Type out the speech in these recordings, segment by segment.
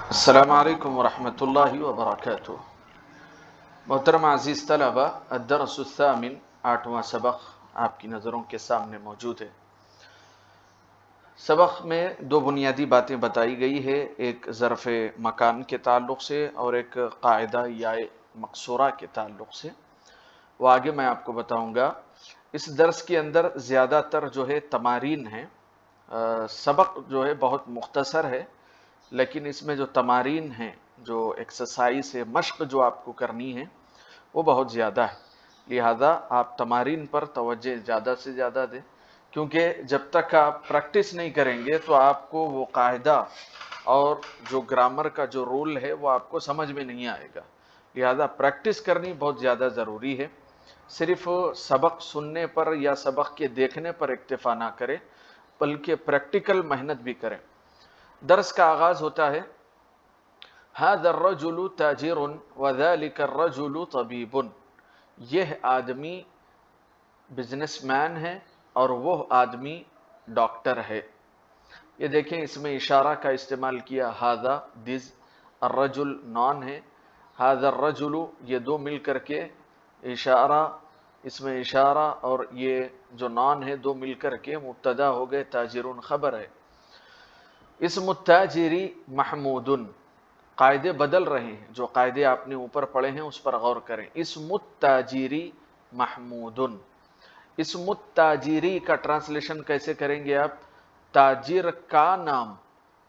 السلام علیکم ورحمۃ اللہ وبرکاتہ۔ محترم عزیز طلبہ، الدرس الثامن، 8واں سبق آپ کی نظروں کے سامنے موجود ہے۔ سبق میں دو بنیادی باتیں بتائی گئی ہے، ایک ظرف مکان کے تعلق سے اور ایک قاعدہ یا مقصورہ کے تعلق سے۔ وہ آگے میں آپ کو بتاؤں گا۔ اس درس کے اندر زیادہ تر جو ہے تمارین ہیں، سبق جو ہے بہت مختصر ہے، لیکن اس میں جو تمارین ہیں، جو ایکسرسائز ہے، مشق جو آپ کو کرنی ہے وہ بہت زیادہ ہے، لہذا آپ تمارین پر توجہ زیادہ سے زیادہ دیں، کیونکہ جب تک آپ پریکٹس نہیں کریں گے تو آپ کو وہ قاعدہ اور جو گرامر کا جو رول ہے وہ آپ کو سمجھ میں نہیں آئے گا، لہذا پریکٹس کرنی بہت زیادہ ضروری ہے۔ صرف سبق سننے پر یا سبق کے دیکھنے پر اکتفا نہ کریں، بلکہ پریکٹیکل محنت بھی کریں۔ درس کا آغاز ہوتا ہے، هذا الرجل تاجر وذلك الرجل طبيب۔ یہ آدمی بزنس مین ہے اور وہ آدمی ڈاکٹر ہے۔ یہ دیکھیں، اس میں اشارہ کا استعمال کیا، هذا دز، الرجل نون ہے، هذا الرجل یہ دو مل کر کے اشارہ، اس میں اشارہ اور یہ جو نون ہے دو مل کر کے مبتدا ہو گئے، تاجرون خبر ہے۔ اسم التاجری محمود، قاعدے بدل رہے ہیں، جو قاعدے آپ نے اوپر پڑھے ہیں اس پر غور کریں۔ اسم التاجری محمود، اسم التاجری کا ٹرانسلیشن کیسے کریں گے آپ؟ تاجر کا نام،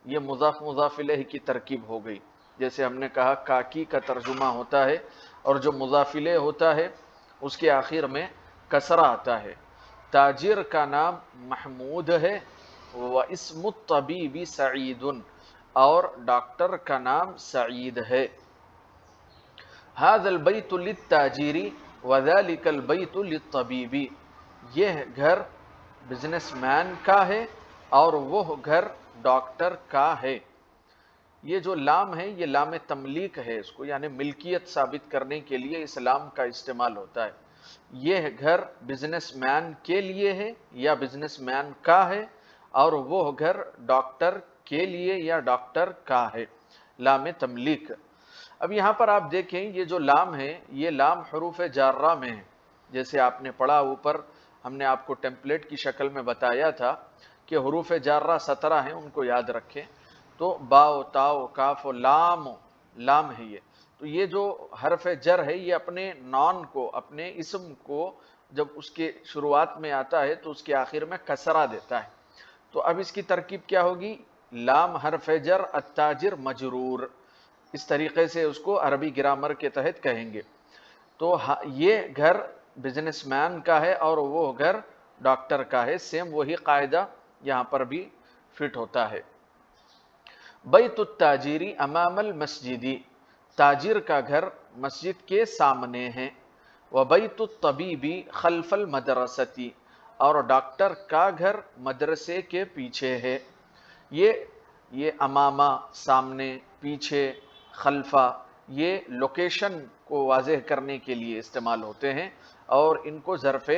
یہ مضاف مضاف الیہ کی ترکیب ہو گئی، جیسے ہم نے کہا کاکی کا ترجمہ ہوتا ہے اور جو مضاف الیہ ہوتا ہے اس کے آخر میں کسرہ آتا ہے۔ تاجر کا نام محمود ہے، وَاسْمُ الطَّبِيبِ سعید، اور ڈاکٹر کا نام سعید ہے۔ هَذَا الْبَيْتُ لِلتَّاجِرِ وَذَلِكَ الْبَيْتُ لِلطَّبِيبِ، یہ گھر بزنس مین کا ہے اور وہ گھر ڈاکٹر کا ہے۔ یہ جو لام ہے یہ لام تملیک ہے، اس کو یعنی ملکیت ثابت کرنے کے لیے اس لام کا استعمال ہوتا ہے۔ یہ گھر بزنس مین کے لیے ہے یا بزنس مین کا ہے، اور وہ گھر ڈاکٹر کے لیے یا ڈاکٹر کا ہے، لام تملیک۔ اب یہاں پر آپ دیکھیں، یہ جو لام ہے یہ لام حروف جارہ میں ہے، جیسے آپ نے پڑھا اوپر، ہم نے آپ کو ٹیمپلیٹ کی شکل میں بتایا تھا کہ حروف جارہ 17 ہیں، ان کو یاد رکھیں۔ تو باؤ، تاؤ، کاف و لام، لام ہے یہ۔ تو یہ جو حرف جر ہے یہ اپنے نون کو، اپنے اسم کو جب اس کے شروعات میں آتا ہے تو اس کے آخر میں کسرہ دیتا ہے۔ تو اب اس کی ترکیب کیا ہوگی؟ لام حرف جر، التاجر مجرور، اس طریقے سے اس کو عربی گرامر کے تحت کہیں گے۔ تو یہ گھر بزنس مین کا ہے اور وہ گھر ڈاکٹر کا ہے، سیم وہی قاعدہ یہاں پر بھی فٹ ہوتا ہے۔ بیت التاجری امام المسجدی، تاجر کا گھر مسجد کے سامنے ہے۔ وبیت الطبیبی خلف المدرستی، اور ڈاکٹر کا گھر مدرسے کے پیچھے ہے۔ یہ امامہ سامنے، پیچھے، خلفہ، یہ لوکیشن کو واضح کرنے کے لیے استعمال ہوتے ہیں اور ان کو ظرف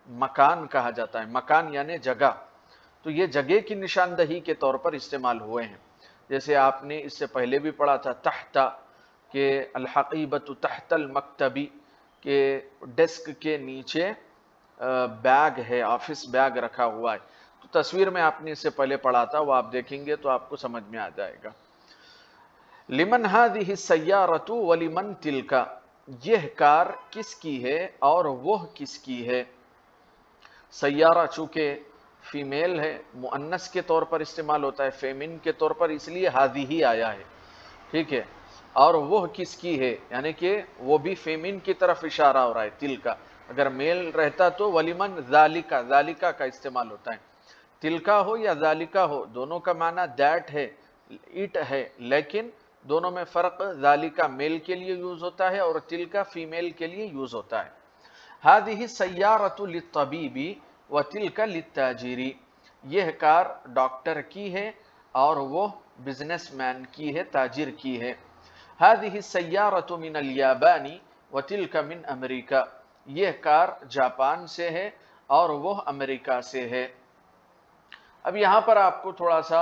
مکان کہا جاتا ہے، مکان یعنی جگہ۔ تو یہ جگہ کی نشاندہی کے طور پر استعمال ہوئے ہیں، جیسے آپ نے اس سے پہلے بھی پڑھا تھا تحت، کہ الحقیبۃ تحت المکتبی، کہ ڈیسک کے نیچے بیگ ہے، آفس بیگ رکھا ہوا ہے۔ تو تصویر میں آپ نے اس سے پہلے پڑھا تھا، وہ آپ دیکھیں گے تو آپ کو سمجھ میں آ جائے گا۔ لمن هذه السیارۃ ولمن تلک، یہ کار کس کی ہے اور وہ کس کی ہے۔ سیارہ چونکہ فیمیل ہے، مؤنث کے طور پر استعمال ہوتا ہے، فیمن کے طور پر اس لیے ہذہ ہی آیا ہے، ٹھیک ہے، اور وہ کس کی ہے یعنی کہ وہ بھی فیمن کی طرف اشارہ ہو رہا ہے، تلکا۔ اگر میل رہتا تو ولمن ذالکا، ذالکا کا استعمال ہوتا ہے، تلکا ہو یا ذالکا ہو دونوں کا معنی دیٹ ہے، اٹ ہے، لیکن دونوں میں فرق، ذالکا میل کے لیے یوز ہوتا ہے اور تلکا فیمیل کے لیے یوز ہوتا ہے۔ هذه السیارۃ للطبیب وتلک للتاجر، یہ کار ڈاکٹر کی ہے اور وہ بزنس مین کی ہے، تاجر کی ہے۔ هذه السیارۃ من الیابان وتلک من امریکہ، یہ کار جاپان سے ہے اور وہ امریکہ سے ہے۔ اب یہاں پر آپ کو تھوڑا سا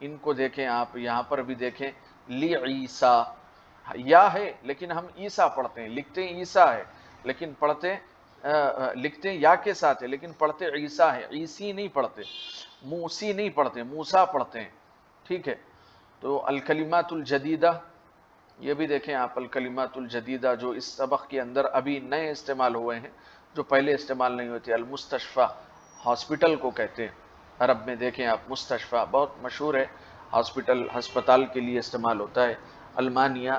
ان کو دیکھیں آپ، یہاں پر بھی دیکھیں لی عیسیٰ، یا ہے لیکن ہم عیسیٰ پڑھتے ہیں، لکھتے ہیں عیسیٰ ہے لیکن پڑھتے لکھتے ہیں یا کے ساتھ ہے لیکن پڑھتے عیسیٰ ہے، عیسی نہیں پڑھتے، موسی نہیں پڑھتے، موسیٰ پڑھتے ہیں، ٹھیک ہے۔ تو الکلمات الجدیدہ، یہ بھی دیکھیں آپ، الکلمات الجدیدہ جو اس سبق کے اندر ابھی نئے استعمال ہوئے ہیں، جو پہلے استعمال نہیں ہوتے۔ المستشفیٰ، ہاسپٹل کو کہتے ہیں، عرب میں دیکھیں آپ، مستشفیٰ بہت مشہور ہے، ہاسپٹل، ہسپتال کے لیے استعمال ہوتا ہے۔ المانیہ،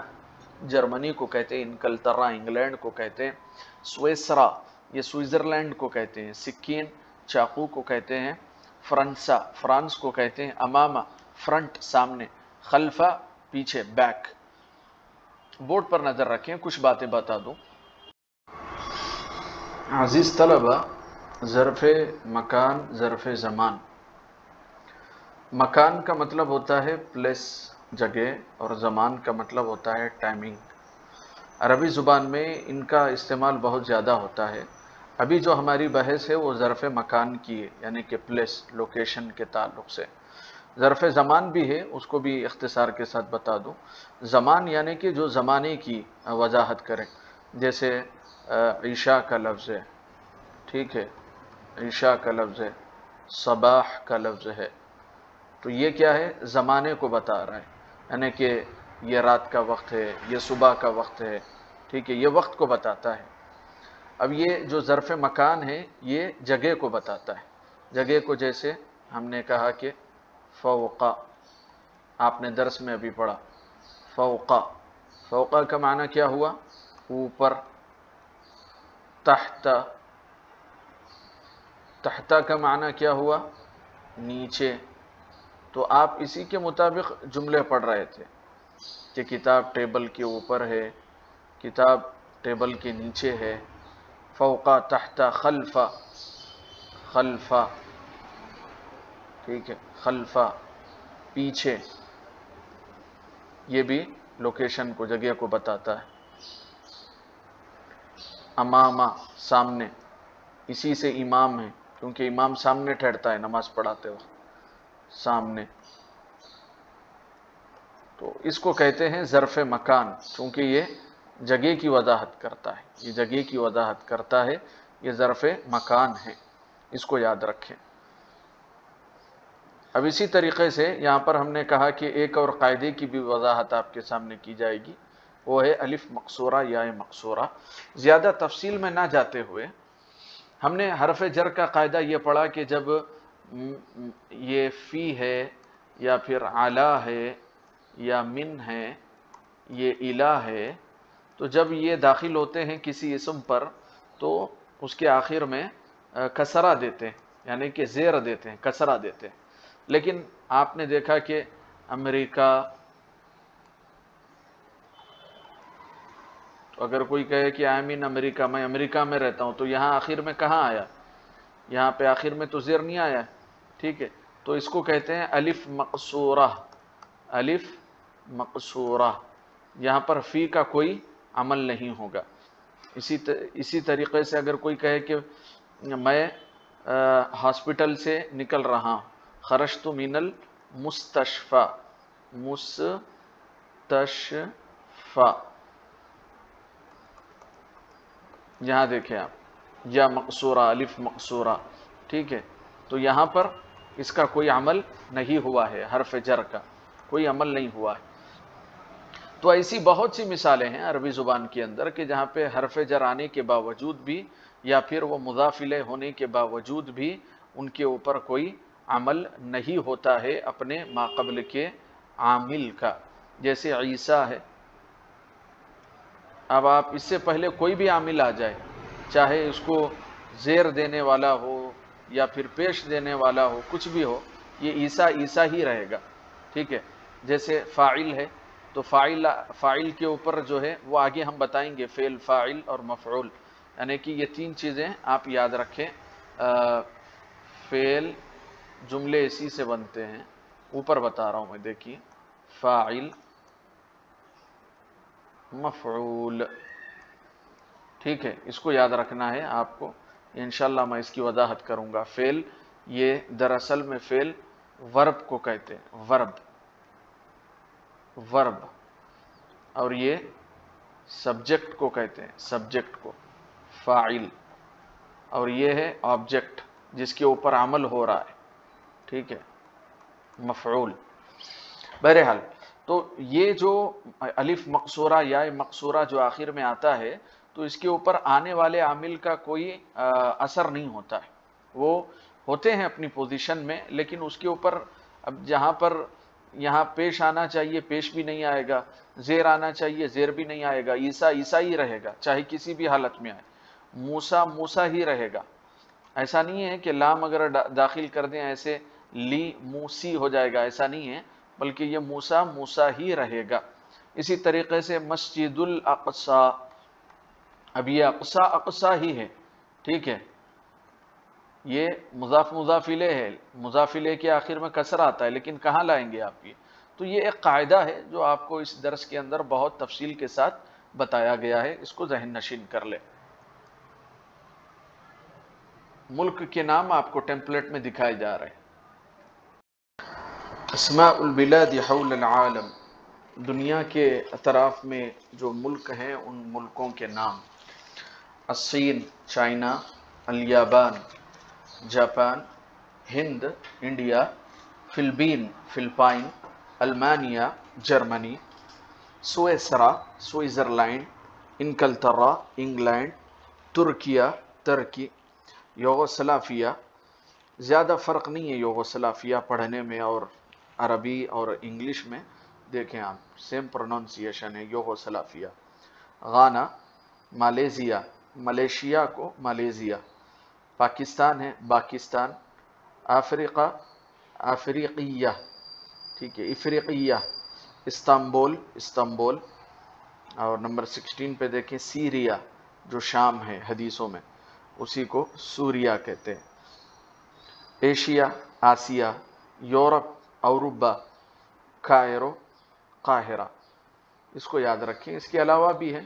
جرمنی کو کہتے ہیں، انگلترا، انگلینڈ کو کہتے ہیں۔ سویسرا، یہ سوئٹزرلینڈ کو کہتے ہیں۔ سکین، چاقو کو کہتے ہیں۔ فرنسا، فرانس کو کہتے ہیں۔ امامہ، فرنٹ، سامنے۔ خلفہ، پیچھے، بیک۔ بورڈ پر نظر رکھیں، کچھ باتیں بتا دوں۔ عزیز طلبہ، ظرف مکان، ظرف زمان۔ مکان کا مطلب ہوتا ہے پلیس، جگہ، اور زمان کا مطلب ہوتا ہے ٹائمنگ۔ عربی زبان میں ان کا استعمال بہت زیادہ ہوتا ہے۔ ابھی جو ہماری بحث ہے وہ ظرف مکان کی ہے، یعنی کہ پلیس، لوکیشن کے تعلق سے۔ ظرف زمان بھی ہے، اس کو بھی اختصار کے ساتھ بتا دوں۔ زمان یعنی کہ جو زمانے کی وضاحت کرے، جیسے عشاء کا لفظ ہے، ٹھیک ہے، عشاء کا لفظ ہے، صباح کا لفظ ہے، تو یہ کیا ہے؟ زمانے کو بتا رہا ہے، یعنی کہ یہ رات کا وقت ہے، یہ صبح کا وقت ہے، ٹھیک ہے، یہ وقت کو بتاتا ہے۔ اب یہ جو ظرف مکان ہے یہ جگہ کو بتاتا ہے۔ جگہ کو جیسے ہم نے کہا کہ فوقا، آپ نے درس میں ابھی پڑھا، فوقا، فوقا کا معنی کیا ہوا؟ اوپر۔ تحت، تحت کا معنی کیا ہوا؟ نیچے۔ تو آپ اسی کے مطابق جملے پڑھ رہے تھے کہ کتاب ٹیبل کے اوپر ہے، کتاب ٹیبل کے نیچے ہے۔ فوقا، تحت، خلفا، خلفا، ٹھیک ہے، خلفا، پیچھے، یہ بھی لوکیشن کو، جگہ کو بتاتا ہے۔ امامہ، سامنے، اسی سے امام ہے، کیونکہ امام سامنے ٹھہرتا ہے نماز پڑھاتے وقت، سامنے۔ تو اس کو کہتے ہیں ظرف مکان، کیونکہ یہ جگہ کی وضاحت کرتا ہے، یہ جگہ کی وضاحت کرتا ہے، یہ ظرف مکان ہے، اس کو یاد رکھیں۔ اب اسی طریقے سے یہاں پر ہم نے کہا کہ ایک اور قاعدے کی بھی وضاحت آپ کے سامنے کی جائے گی، وہ ہے الف مقصورہ، یا مقصورہ۔ زیادہ تفصیل میں نہ جاتے ہوئے ہم نے حرف جر کا قاعدہ یہ پڑھا کہ جب یہ فی ہے، یا پھر علی ہے، یا من ہے، یہ الہ ہے، تو جب یہ داخل ہوتے ہیں کسی اسم پر تو اس کے آخر میں کسرہ دیتے ہیں، یعنی کہ زیر دیتے ہیں، کسرہ دیتے ہیں۔ لیکن آپ نے دیکھا کہ امریکہ، اگر کوئی کہے کہ آئی مین امریکہ، میں امریکہ میں رہتا ہوں، تو یہاں آخر میں کہاں آیا؟ یہاں پہ آخر میں تو زیر نہیں آیا، ٹھیک ہے، تو اس کو کہتے ہیں الف مقصورہ، الف مقصورہ۔ یہاں پر فی کا کوئی عمل نہیں ہوگا۔ اسی طریقے سے اگر کوئی کہے کہ میں ہاسپٹل سے نکل رہا ہوں، خرجت من المستشفى، مستشفى، یہاں دیکھیں آپ، یا مقصورہ، الف مقصورہ، ٹھیک ہے، تو یہاں پر اس کا کوئی عمل نہیں ہوا ہے، حرف جر کا کوئی عمل نہیں ہوا ہے۔ تو ایسی بہت سی مثالیں ہیں عربی زبان کے اندر کہ جہاں پہ حرف جر آنے کے باوجود بھی، یا پھر وہ مضاف الیہ ہونے کے باوجود بھی ان کے اوپر کوئی عمل نہیں ہوتا ہے اپنے ماقبل کے عامل کا، جیسے عیسیٰ ہے۔ اب آپ اس سے پہلے کوئی بھی عامل آ جائے، چاہے اس کو زیر دینے والا ہو یا پھر پیش دینے والا ہو، کچھ بھی ہو، یہ عیسیٰ عیسیٰ ہی رہے گا، ٹھیک ہے۔ جیسے فاعل ہے تو فاعل کے اوپر جو ہے وہ آگے ہم بتائیں گے، فعل، فاعل اور مفعول، یعنی کہ یہ تین چیزیں آپ یاد رکھیں۔ فعل، جملے اسی سے بنتے ہیں، اوپر بتا رہا ہوں میں، دیکھیے، فاعل، مفعول، ٹھیک ہے، اس کو یاد رکھنا ہے آپ کو، انشاءاللہ میں اس کی وضاحت کروں گا۔ فعل، یہ دراصل میں فعل ورب کو کہتے ہیں، ورب، اور یہ سبجیکٹ کو کہتے ہیں، سبجیکٹ کو فاعل، اور یہ ہے آبجیکٹ جس کے اوپر عمل ہو رہا ہے، ٹھیک ہے، مفعول۔ بہرحال تو یہ جو الف مقصورہ یا مقصورہ جو آخر میں آتا ہے، تو اس کے اوپر آنے والے عامل کا کوئی اثر نہیں ہوتا ہے، وہ ہوتے ہیں اپنی پوزیشن میں، لیکن اس کے اوپر اب جہاں پر یہاں پیش آنا چاہیے پیش بھی نہیں آئے گا، زیر آنا چاہیے زیر بھی نہیں آئے گا، عیسیٰ عیسیٰ ہی رہے گا چاہے کسی بھی حالت میں آئے، موسیٰ موسیٰ ہی رہے گا۔ ایسا نہیں ہے کہ لام اگر داخل کر دیں ایسے لی موسی ہو جائے گا، ایسا نہیں ہے، بلکہ یہ موسیٰ موسیٰ ہی رہے گا۔ اسی طریقے سے مسجد الاقصی، اب یہ اقصی اقصی ہی ہے، ٹھیک ہے، یہ مضاف مضاف الیہ ہے، مضاف الیہ کے آخر میں کسر آتا ہے، لیکن کہاں لائیں گے آپ یہ؟ تو یہ ایک قاعدہ ہے جو آپ کو اس درس کے اندر بہت تفصیل کے ساتھ بتایا گیا ہے، اس کو ذہن نشین کر لیں۔ ملک کے نام آپ کو ٹیمپلیٹ میں دکھائے جا رہے ہیں۔ اسماء البلاد حول العالم، دنیا کے اطراف میں جو ملک ہیں ان ملکوں کے نام: الصین چائنا، الیابان جاپان، ہند انڈیا، فلبین فلپائن، المانیہ جرمنی، سویسرا سوئٹزرلینڈ، انگلترا انگلینڈ، ترکیہ ترکی، یوگوسلافیا، زیادہ فرق نہیں ہے یوگوسلافیا پڑھنے میں اور عربی اور انگلش میں، دیکھیں آپ سیم پروننسیشن ہے یوگوسلافیا۔ غانا مالیزیا، ملیشیا کو مالیزیا، پاکستان ہے پاکستان، افریقہ افریقیہ، ٹھیک ہے افریقیہ، استنبول استنبول، اور نمبر 16 پہ دیکھیں سیریا جو شام ہے حدیثوں میں، اسی کو سوریہ کہتے ہیں۔ ایشیا آسیہ، یورپ اوروبا، کائرو قاہرہ، اس کو یاد رکھیں۔ اس کے علاوہ بھی ہے